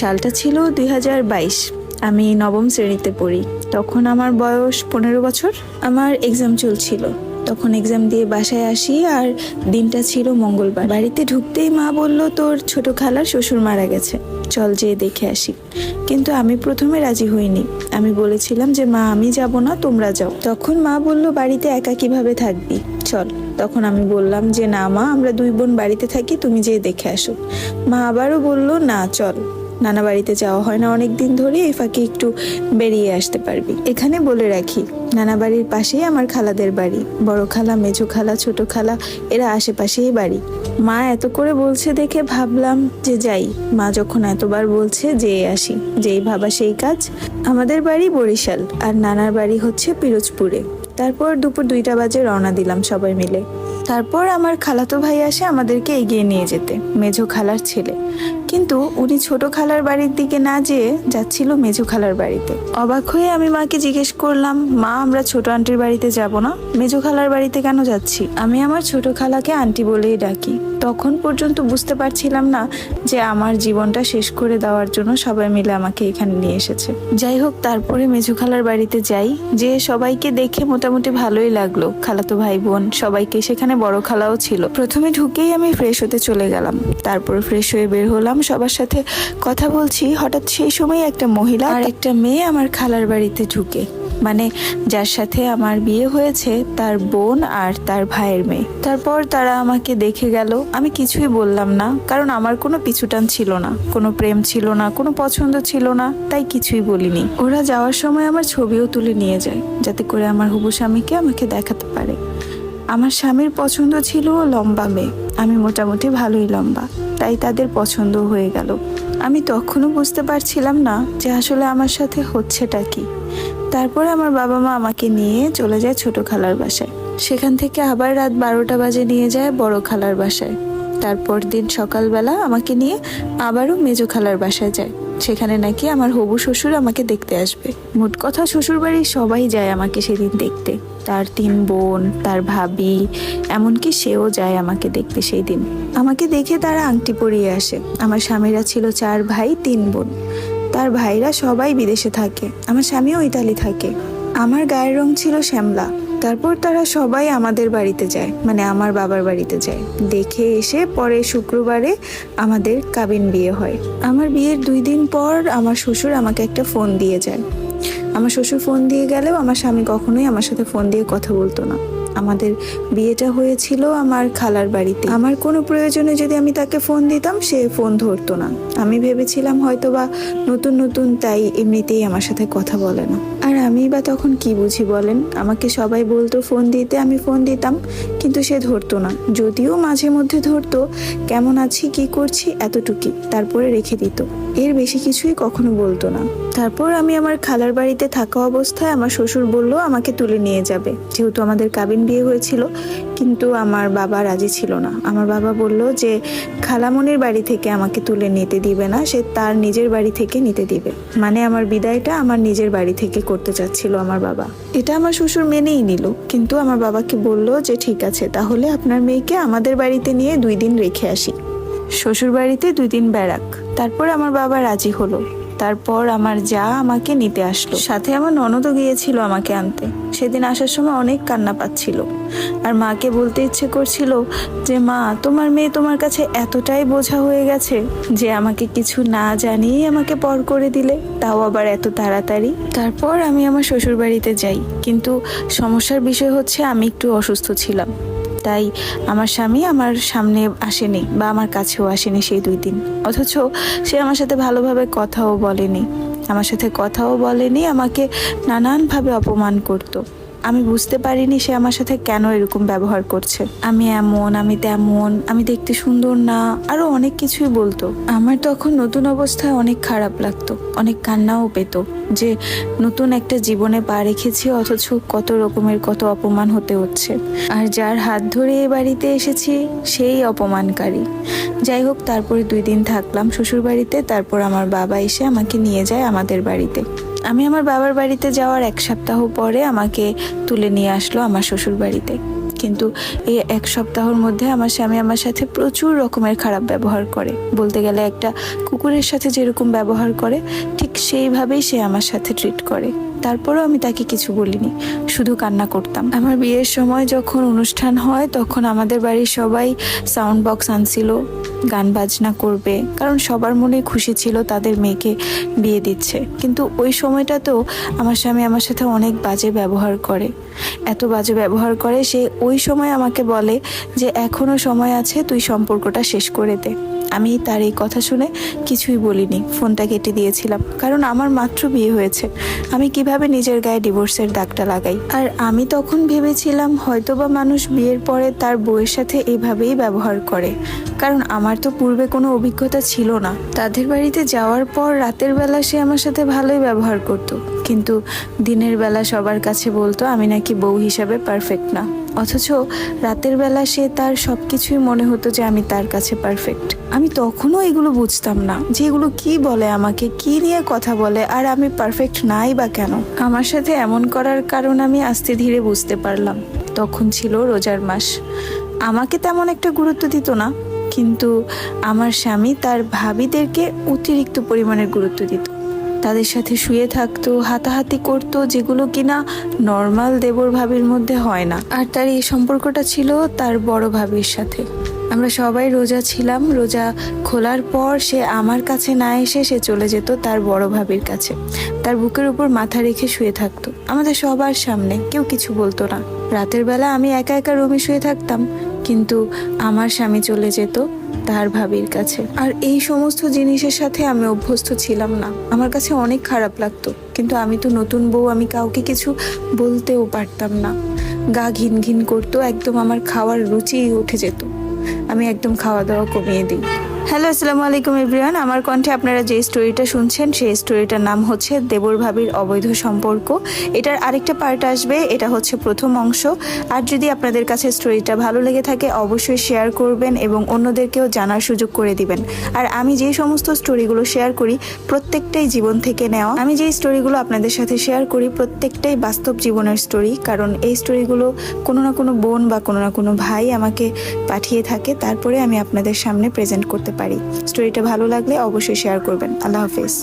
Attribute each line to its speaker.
Speaker 1: সালটা ছিল 2022। আমি নবম শ্রেণীতে পড়ি। তখন আমার বয়স 15 বছর। আমার এক্সাম চলছিল। তখন এক্সাম দিয়ে বাসায় আসি, আর দিনটা ছিল মঙ্গলবার। বাড়িতে ঢুকতেই মা বলল, তোর ছোট খালার শ্বশুর মারা গেছে, চল যেয়ে দেখে আসি। কিন্তু আমি প্রথমে রাজি হইনি। আমি বলেছিলাম যে মা, আমি যাব না, তোমরা যাও। তখন মা বলল, বাড়িতে একা কিভাবে থাকবি, চল। তখন আমি বললাম যে না মা, আমরা দুই বোন বাড়িতে থাকি, তুমি যেয়ে দেখে আসো। মা আবারও বলল, না চল, নানা বাড়িতে যাওয়া হয় না অনেকদিন ধরে, এই ফাঁকে একটু বেরিয়ে আসতে পারবি। এখানে বলে রাখি, নানা বাড়ির পাশেই আমার খালাদের বাড়ি। বড় খালা, মেজো খালা, ছোট খালা এরা আশেপাশেই বাড়ি। মা এত করে বলছে দেখে ভাবলাম যে যাই। মা যখন এতবার বলছে, যেয়ে আসি। যেই ভাবা সেই কাজ। আমাদের বাড়ি বরিশাল, আর নানার বাড়ি হচ্ছে পিরোজপুরে। তারপর দুপুর 2টা বাজে রওনা দিলাম সবাই মিলে। তারপর আমার খালাতো ভাই আসে আমাদেরকে এগিয়ে নিয়ে যেতে, মেজো খালার ছেলে। কিন্তু উনি ছোট খালার বাড়ির দিকে না যেয়ে যাচ্ছিল মেজো খালার বাড়িতে। অবাক হয়ে আমি মাকে জিজ্ঞেস করলাম, মা, আমরা ছোট আন্টির বাড়িতে যাব না, মেজো খালার বাড়িতে কেন যাচ্ছি? আমি আমার ছোট খালাকে আন্টি বলেই ডাকি। তখন পর্যন্ত বুঝতে পারছিলাম না যে আমার জীবনটা শেষ করে দেওয়ার জন্য সবাই মিলে আমাকে এখানে নিয়ে এসেছে। যাই হোক, তারপরে মেজো খালার বাড়িতে যাই। যে সবাইকে দেখে মোটামুটি ভালোই লাগলো, খালাতো ভাই বোন সবাইকে। সেখানে বড় খালাও ছিল। প্রথমে ঢুকেই আমি ফ্রেশ হতে চলে গেলাম। তারপর ফ্রেশ হয়ে বের হলাম, সবার সাথে কথা বলছি। হঠাৎ সেই সময় একটা মহিলা আর একটা মেয়ে আমার খালার বাড়িতে ঢুকে, মানে যার সাথে আমার বিয়ে হয়েছে তার বোন আর তার ভাইয়ের মেয়ে। তারপর তারা আমাকে দেখে গেল। আমি কিছুই বললাম না, কারণ আমার কোনো পিছুটান ছিল না, কোনো প্রেম ছিল না, কোনো পছন্দ ছিল না, তাই কিছুই বলিনি। ওরা যাওয়ার সময় আমার ছবিও তুলে নিয়ে যায়, যাতে করে আমার হবু স্বামীকে আমাকে দেখাতে পারে। আমার স্বামীর পছন্দ ছিল লম্বা মেয়ে। আমি মোটামুটি ভালোই লম্বা, তাই তাদের পছন্দ হয়ে গেল। আমি তখনও বুঝতে পারছিলাম না যে আসলে আমার সাথে হচ্ছেটা কি। তারপরে আমার বাবা মা আমাকে নিয়ে চলে যায় ছোট খালার বাসায়। সেখান থেকে আবার রাত 12টা বাজে নিয়ে যায় বড় খালার বাসায়। তারপর দিন সকালবেলা আমাকে নিয়ে আবারও মেজো খালার বাসায় যায়। সেখানে নাকি আমার হবু শ্বশুর আমাকে দেখতে আসবে। মোট কথা, শ্বশুর বাড়ির সবাই যায় আমাকে সেদিন দেখতে। তার 3 বোন, তার ভাবি, এমনকি সেও যায় আমাকে দেখতে সেই দিন। আমাকে দেখে তারা আংটি পরিয়ে আসে। আমার স্বামীরা ছিল 4 ভাই 3 বোন। তার ভাইরা সবাই বিদেশে থাকে, আমার স্বামীও ইতালি থাকে। আমার গায়ের রং ছিল শ্যামলা। তারপর তারা সবাই আমাদের বাড়িতে যায়, মানে আমার বাবার বাড়িতে যায়। দেখে এসে পরে শুক্রবারে আমাদের কাবিন বিয়ে হয়। আমার বিয়ের 2 দিন পর আমার শ্বশুর আমাকে একটা ফোন দিয়ে যায়। আমার শ্বশুর ফোন দিয়ে গেলেও আমার স্বামী কখনোই আমার সাথে ফোন দিয়ে কথা বলতো না। আমাদের বিয়েটা হয়েছিল আমার খালার বাড়িতে। আমার কোনো প্রয়োজনে যদি আমি তাকে ফোন দিতাম, সে ফোন ধরতো না। আমি ভেবেছিলাম হয়তোবা নতুন নতুন, তাই এমনিতেই আমার সাথে কথা বলে না। আর আমি বা তখন কি বুঝি বলেন? আমাকে সবাই বলতো ফোন দিতে, আমি ফোন দিতাম, কিন্তু সে ধরতো না। যদিও মাঝে মধ্যে ধরতো, কেমন আছি, কি করছি, এতটুকুই, তারপরে রেখে দিত। এর বেশি কিছুই কখনো বলতো না। তারপর আমি আমার খালার বাড়িতে থাকা অবস্থায় আমার শ্বশুর বলল আমাকে তুলে নিয়ে যাবে, যেহেতু আমাদের কাবিন বিয়ে হয়েছিল। কিন্তু আমার বাবা রাজি ছিল না। আমার বাবা বলল যে খালামনির বাড়ি থেকে আমাকে তুলে নিতে দিবে না, সে তার নিজের বাড়ি থেকে নিতে দিবে। মানে আমার বিদায়টা আমার নিজের বাড়ি থেকে করতে চাচ্ছিল আমার বাবা। এটা আমার শ্বশুর মেনেই নিল, কিন্তু আমার বাবাকে বলল যে ঠিক আছে, তাহলে আপনার মেয়েকে আমাদের বাড়িতে নিয়ে 2 দিন রেখে আসি। শ্বশুর বাড়িতে 2 দিন বেড়াক। তারপর আমার বাবা রাজি হলো। তারপর আমার যা আমাকে নিতে আসলো, সাথে আমার ননদও গিয়েছিল আমাকে আনতে। সেদিন আসার সময় অনেক কান্না পাচ্ছিল, আর মাকে বলতে ইচ্ছে করছিল যে মা, তোমার মেয়ে তোমার কাছে এতটাই বোঝা হয়ে গেছে যে আমাকে কিছু না জানিয়ে আমাকে পর করে দিলে, তাও আবার এত তাড়াতাড়ি। তারপর আমি আমার শ্বশুর বাড়িতে যাই, কিন্তু সমস্যার বিষয় হচ্ছে আমি একটু অসুস্থ ছিলাম। তাই আমার স্বামী আমার সামনে আসেনি, বা আমার কাছেও আসেনি সেই 2 দিন। অথচ সে আমার সাথে ভালোভাবে কথাও বলেনি, আমাকে নানানভাবে অপমান করতো। আমি বুঝতে পারিনি সে আমার সাথে কেন এরকম ব্যবহার করছে। আমি এমন, আমি তেমন, আমি দেখতে সুন্দর না, আরো অনেক কিছুই বলতো। আমার তখন নতুন অবস্থায় অনেক খারাপ লাগতো, অনেক কান্নাও পেতো যে নতুন একটা জীবনে পা রেখেছি, অথচ কত রকমের কত অপমান হতে হচ্ছে। আর যার হাত ধরে এ বাড়িতে এসেছি সেই অপমানকারী। যাই হোক, তারপরে 2 দিন থাকলাম শ্বশুর বাড়িতে। তারপর আমার বাবা এসে আমাকে নিয়ে যায় আমাদের বাড়িতে। আমি আমার বাবার বাড়িতে যাওয়ার 1 সপ্তাহ পরে আমাকে তুলে নিয়ে আসলো আমার শ্বশুর বাড়িতে। কিন্তু এই এক সপ্তাহের মধ্যে আমার স্বামী আমার সাথে প্রচুর রকমের খারাপ ব্যবহার করে। বলতে গেলে একটা কুকুরের সাথে যেরকম ব্যবহার করে ঠিক সেইভাবেই সে আমার সাথে ট্রিট করে। তারপরেও আমি তাকে কিছু বলিনি, শুধু কান্না করতাম। আমার বিয়ের সময় যখন অনুষ্ঠান হয় তখন আমাদের বাড়ির সবাই সাউন্ড বক্স আনছিল, গান বাজনা করবে, কারণ সবার মনে খুশি ছিল তাদের মেয়েকে বিয়ে দিচ্ছে। কিন্তু ওই সময়টাতেও আমার স্বামী আমার সাথে অনেক বাজে ব্যবহার করে, এত বাজে ব্যবহার করে। সে ওই সময় আমাকে বলে যে এখনো সময় আছে, তুই সম্পর্কটা শেষ করে দে। আমি তার এই কথা শুনে কিছুই বলিনি, ফোনটা কেটে দিয়েছিলাম, কারণ আমার মাত্র বিয়ে হয়েছে, আমি কিভাবে নিজের গায়ে ডিভোর্সের দাগটা লাগাই। আর আমি তখন ভেবেছিলাম হয়তোবা মানুষ বিয়ের পরে তার বউয়ের সাথে এভাবেই ব্যবহার করে, কারণ আমার তো পূর্বে কোনো অভিজ্ঞতা ছিল না। তাদের বাড়িতে যাওয়ার পর রাতের বেলা সে আমার সাথে ভালোই ব্যবহার করতো, কিন্তু দিনের বেলা সবার কাছে বলতো আমি নাকি বউ হিসাবে পারফেক্ট না। অথচ রাতের বেলা সে তার সবকিছুই মনে হতো যে আমি তার কাছে পারফেক্ট। আমি তখনও এগুলো বুঝতাম না যে এগুলো কি বলে, আমাকে কি নিয়ে কথা বলে, আর আমি পারফেক্ট নাই বা কেন। আমার সাথে এমন করার কারণ আমি আস্তে ধীরে বুঝতে পারলাম। তখন ছিল রোজার মাস, আমাকে তেমন একটা গুরুত্ব দিত না, কিন্তু আমার স্বামী তার ভাবিদেরকে অতিরিক্ত পরিমাণের গুরুত্ব দিত। তাদের সাথে শুয়ে থাকতো, হাতাহাতি করতো, যেগুলো কিনা নর্মাল দেবর ভাবির মধ্যে হয় না। আর তার এই সম্পর্কটা ছিল তার বড় ভাবির সাথে। আমরা সবাই রোজা ছিলাম, রোজা খোলার পর সে আমার কাছে না এসে সে চলে যেত তার বড় ভাবির কাছে, তার বুকের উপর মাথা রেখে শুয়ে থাকতো আমাদের সবার সামনে, কেউ কিছু বলতো না। রাতের বেলা আমি একা একা রুমে শুয়ে থাকতাম, কিন্তু আমার স্বামী চলে যেত তার ভাবির কাছে। আর এই সমস্ত জিনিসের সাথে আমি অভ্যস্ত ছিলাম না, আমার কাছে অনেক খারাপ লাগতো, কিন্তু আমি তো নতুন বউ, আমি কাউকে কিছু বলতেও পারতাম না। গা ঘিন ঘিন করতো, একদম আমার খাওয়ার রুচি উঠে যেত, আমি একদম খাওয়া দাওয়া কমিয়ে দিই। হ্যালো, আসসালামু আলাইকুম এভরিওয়ান। আমার কণ্ঠে আপনারা যে স্টোরিটা শুনছেন সেই স্টোরিটার নাম হচ্ছে দেবর ভাবির অবৈধ সম্পর্ক। এটার আরেকটা পার্ট আসবে, এটা হচ্ছে প্রথম অংশ। আর যদি আপনাদের কাছে স্টোরিটা ভালো লেগে থাকে অবশ্যই শেয়ার করবেন এবং অন্যদেরকেও জানার সুযোগ করে দিবেন। আর আমি যে সমস্ত স্টোরিগুলো শেয়ার করি প্রত্যেকটাই জীবন থেকে নেওয়া। আমি যে স্টোরিগুলো আপনাদের সাথে শেয়ার করি প্রত্যেকটাই বাস্তব জীবনের স্টোরি, কারণ এই স্টোরিগুলো কোনো না কোনো বোন বা কোনো না কোনো ভাই আমাকে পাঠিয়ে থাকে, তারপরে আমি আপনাদের সামনে প্রেজেন্ট করতে পারি। স্টোরিটা ভালো লাগলে অবশ্যই শেয়ার করবেন। আল্লাহ হাফেজ।